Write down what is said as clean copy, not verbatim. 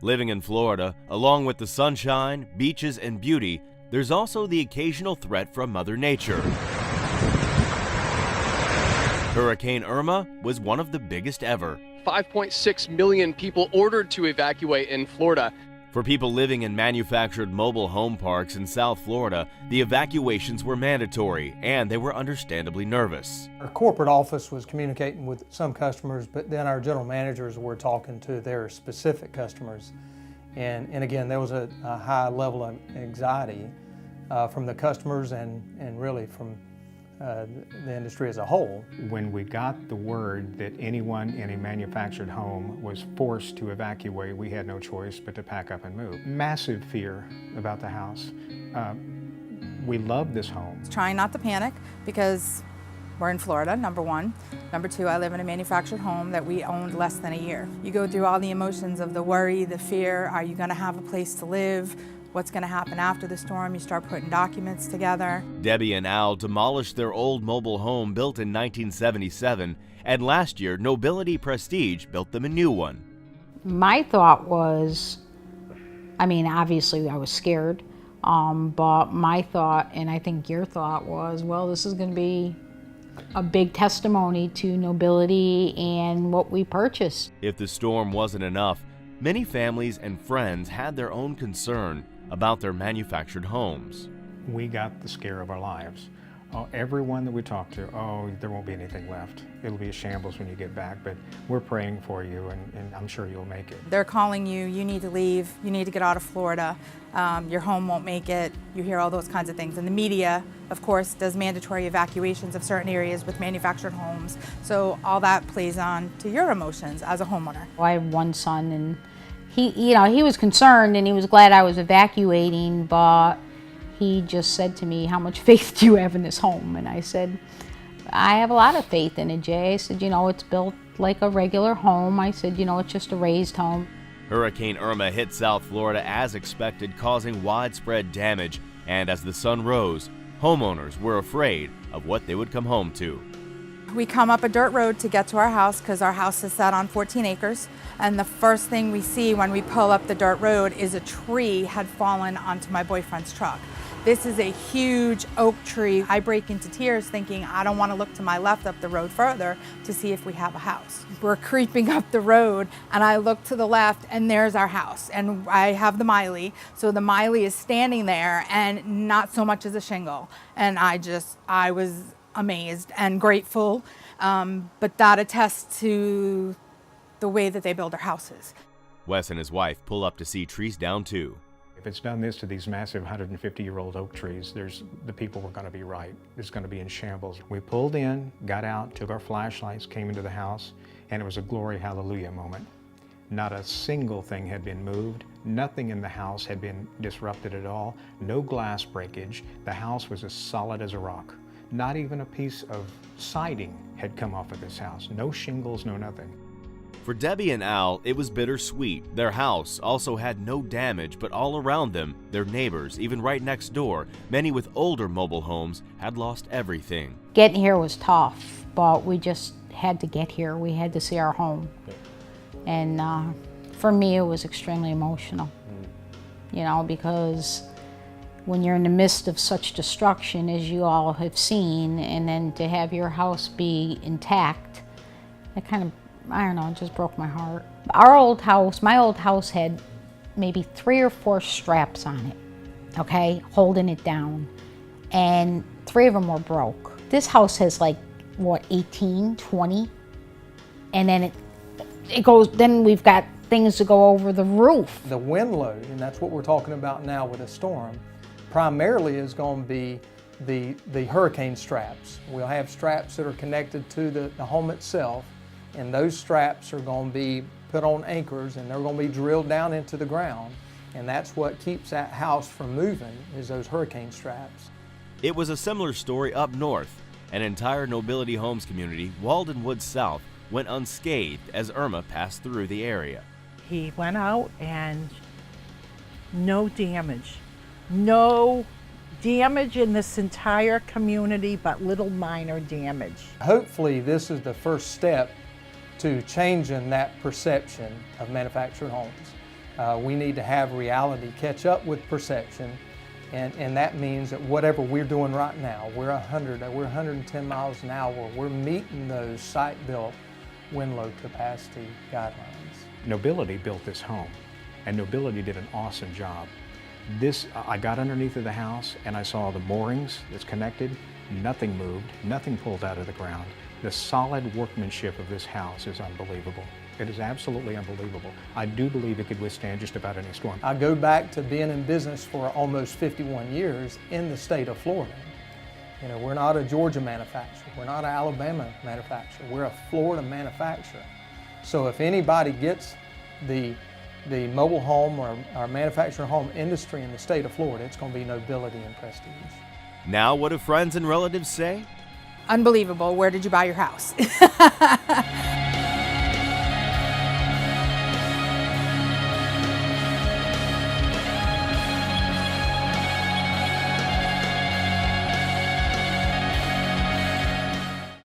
Living in Florida, along with the sunshine, beaches, and beauty, there's also the occasional threat from Mother Nature. Hurricane Irma was one of the biggest ever. 5.6 million people ordered to evacuate in Florida. For people living in manufactured mobile home parks in South Florida, the evacuations were mandatory, and they were understandably nervous. Our corporate office was communicating with some customers, but then our general managers were talking to their specific customers. And again, there was a high level of anxiety from the customers and really from the industry as a whole. When we got the word that anyone in a manufactured home was forced to evacuate, we had no choice but to pack up and move. Massive fear about the house. We love this home. Trying not to panic because we're in Florida, number one. Number two, I live in a manufactured home that we owned less than a year. You go through all the emotions of the worry, the fear. Are you going to have a place to live? What's going to happen after the storm? You start putting documents together. Debbie and Al demolished their old mobile home built in 1977, and last year Nobility Prestige built them a new one. My thought was, I mean, obviously I was scared, but my thought, and I think your thought was, well, this is going to be a big testimony to Nobility and what we purchased. If the storm wasn't enough, many families and friends had their own concern about their manufactured homes. We got the scare of our lives. Everyone that we talked to, there won't be anything left. It'll be a shambles when you get back, but we're praying for you and I'm sure you'll make it. They're calling you, you need to leave, you need to get out of Florida, your home won't make it. You hear all those kinds of things. And the media, of course, does mandatory evacuations of certain areas with manufactured homes. So all that plays on to your emotions as a homeowner. I have one son, and he was concerned and he was glad I was evacuating, but he just said to me, how much faith do you have in this home? And I said, I have a lot of faith in it, Jay. I said, it's built like a regular home. I said, it's just a raised home. Hurricane Irma hit South Florida as expected, causing widespread damage. And as the sun rose, homeowners were afraid of what they would come home to. We come up a dirt road to get to our house because our house is set on 14 acres. And the first thing we see when we pull up the dirt road is a tree had fallen onto my boyfriend's truck. This is a huge oak tree. I break into tears thinking I don't want to look to my left up the road further to see if we have a house. We're creeping up the road and I look to the left and there's our house. And I have the Miley. So the Miley is standing there and not so much as a shingle. And I was amazed and grateful, but that attests to the way that they build their houses. Wes and his wife pull up to see trees down too. If it's done this to these massive 150-year-old oak trees, the people were going to be right. It's going to be in shambles. We pulled in, got out, took our flashlights, came into the house, and it was a glory hallelujah moment. Not a single thing had been moved. Nothing in the house had been disrupted at all. No glass breakage. The house was as solid as a rock. Not even a piece of siding had come off of this house. No shingles, no nothing. For Debbie and Al, it was bittersweet. Their house also had no damage, but all around them, their neighbors, even right next door, many with older mobile homes, had lost everything. Getting here was tough, but we just had to get here. We had to see our home. And for me, it was extremely emotional, because when you're in the midst of such destruction as you all have seen, and then to have your house be intact, it kind of, I don't know, it just broke my heart. My old house had maybe 3 or 4 straps on it, okay, holding it down, and 3 of them were broke. This house has 18, 20, and then it goes, then we've got things to go over the roof. The wind load, and that's what we're talking about now with a storm, primarily is going to be the hurricane straps. We'll have straps that are connected to the home itself, and those straps are going to be put on anchors and they're going to be drilled down into the ground, and that's what keeps that house from moving, is those hurricane straps. It was a similar story up north. An entire Nobility Homes community, Walden Woods South, went unscathed as Irma passed through the area. He went out and no damage. No damage in this entire community, but little minor damage. Hopefully this is the first step to changing that perception of manufactured homes. We need to have reality catch up with perception, and that means that whatever we're doing right now, we're 110 miles an hour, we're meeting those site-built wind load capacity guidelines. Nobility built this home, and Nobility did an awesome job. I got underneath of the house and I saw the moorings that's connected. Nothing moved, nothing pulled out of the ground. The solid workmanship of this house is unbelievable. It is absolutely unbelievable. I do believe it could withstand just about any storm. I go back to being in business for almost 51 years in the state of Florida. You know, we're not a Georgia manufacturer, we're not an Alabama manufacturer, we're a Florida manufacturer. So if anybody gets the mobile home or manufactured home industry in the state of Florida, it's going to be Nobility and Prestige. Now, what do friends and relatives say? Unbelievable. Where did you buy your house?